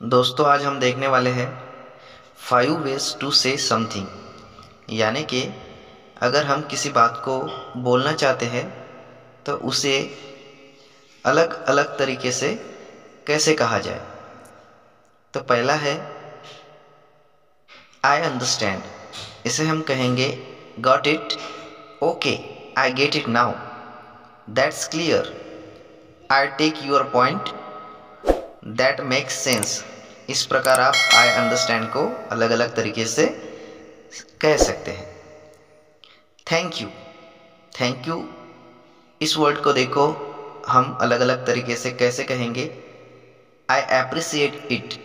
दोस्तों आज हम देखने वाले हैं 5 ways टू से समथिंग। यानी कि अगर हम किसी बात को बोलना चाहते हैं तो उसे अलग अलग तरीके से कैसे कहा जाए। तो पहला है आई अंडरस्टैंड। इसे हम कहेंगे got it, okay, I get it now, that's clear, I take your point, that makes sense. इस प्रकार आप आई अंडरस्टैंड को अलग अलग तरीके से कह सकते हैं। Thank you. थैंक यू इस वर्ड को देखो हम अलग अलग तरीके से कैसे कहेंगे। I appreciate it,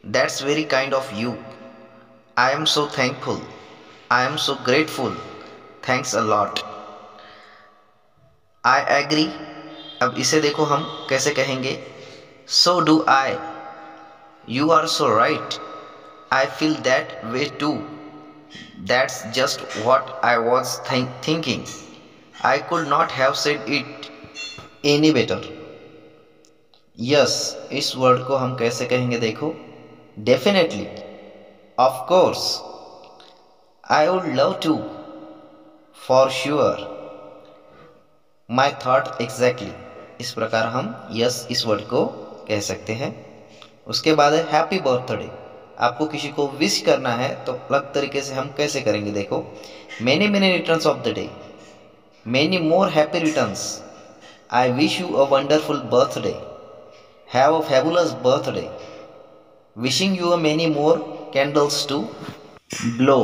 that's very kind of you, I am so thankful, I am so grateful, thanks a lot. I agree, अब इसे देखो हम कैसे कहेंगे। So do I, you are so right, I feel that way too, that's just what I was thinking, I could not have said it any better. Yes इस word को हम कैसे कहेंगे देखो। Definitely, of course, I would love to, for sure, my thought exactly. इस प्रकार हम yes इस वर्ड को कह सकते हैं। उसके बाद है हैप्पी बर्थडे। आपको किसी को विश करना है तो अलग तरीके से हम कैसे करेंगे देखो। Many many returns of the day, many more happy returns, I wish you a wonderful birthday, have a fabulous birthday, wishing you many more candles to blow.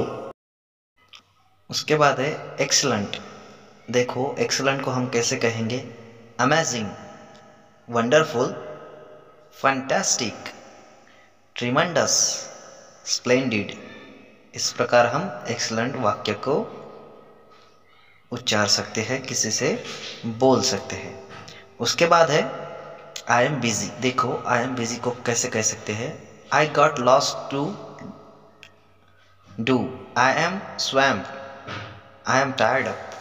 उसके बाद है एक्सलेंट। देखो एक्सलेंट को हम कैसे कहेंगे। Amazing, wonderful, fantastic, tremendous, splendid. इस प्रकार हम एक्सलेंट वाक्य को उच्चार सकते हैं, किसी से बोल सकते हैं। उसके बाद है आई एम बिजी। देखो आई एम बिजी को कैसे कह सकते हैं। I got lost to do, I am swamp, I am tired up,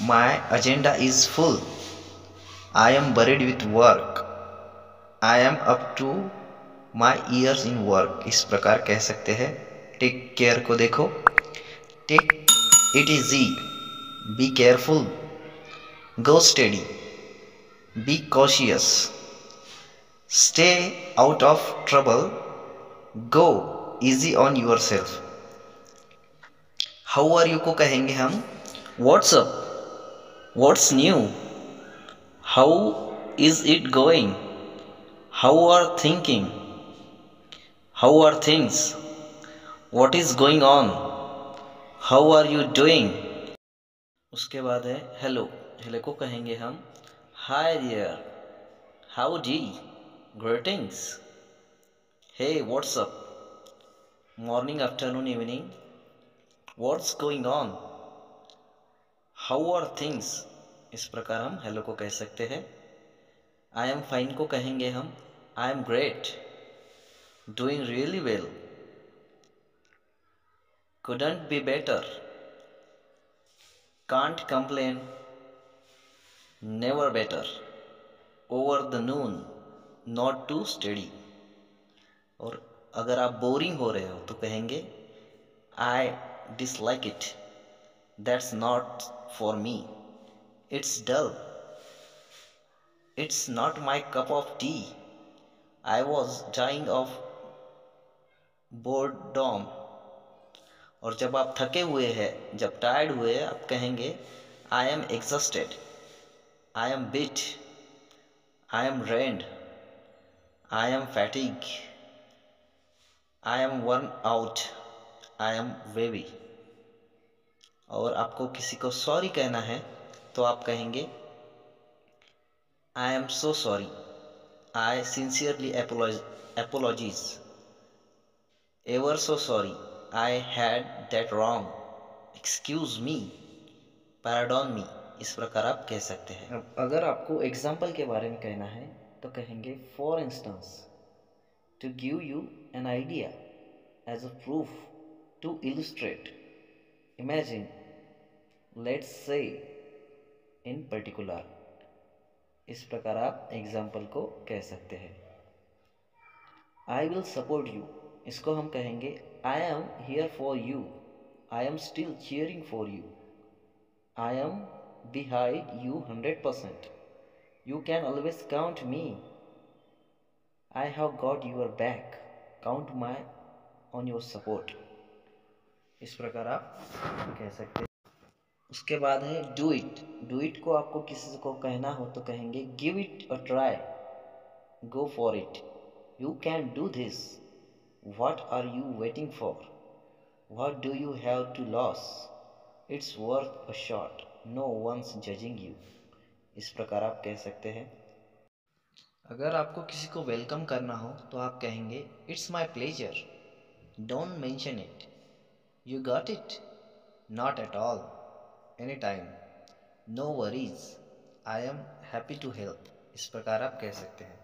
my agenda is full, I am buried with work, I am up to my ears in work। इस प्रकार कह सकते हैं। टेक केयर को देखो। Take it easy, be careful, go steady, be cautious, stay out of trouble, go easy on yourself. How are you को कहेंगे हम what's up, what's new, how is it going, how are thinking, how are things, what is going on, how are you doing. उसके बाद है hello. Hello को कहेंगे हम hi dear, howdy, greetings, hey what's up, morning afternoon evening, what's going on, how are things. इस प्रकार हम hello को कह सकते हैं। आई एम फाइन को कहेंगे हम I am great, doing really well, couldn't be better, can't complain, never better, over the noon, not too steady। और अगर आप बोरिंग हो रहे हो तो कहेंगे I dislike it, that's not for me, it's dull, it's not my cup of tea, I was dying of boredom. और जब आप थके हुए हैं, जब टायर्ड हुए हैं, आप कहेंगे I am exhausted, I am beat, I am drained, I am fatigue, I am worn out, I am weary. और आपको किसी को सॉरी कहना है तो आप कहेंगे I am so sorry, I sincerely apologize, ever so sorry, I had that wrong, excuse me, pardon me. इस प्रकार आप कह सकते हैं। अब अगर आपको एग्जाम्पल के बारे में कहना है तो कहेंगे for instance, to give you an idea, as a proof, to illustrate, imagine, let's say, in particular. इस प्रकार आप एग्जाम्पल को कह सकते हैं। आई विल सपोर्ट यू, इसको हम कहेंगे I am here for you, I am still cheering for you, I M behind you 100%, you can always count me, I have got you're back, count my on your support. इस प्रकार आप कह सकते हैं। उसके बाद है डू इट। डू इट को आपको किसी को कहना हो तो कहेंगे give it a try, go for it, you can do this, what are you waiting for, what do you have to lose, it's worth a shot, no one's judging you. इस प्रकार आप कह सकते हैं। अगर आपको किसी को वेलकम करना हो तो आप कहेंगे it's my pleasure, don't mention it, you got it, not at all, any time, no worries, I am happy to help. इस प्रकार आप कह सकते हैं।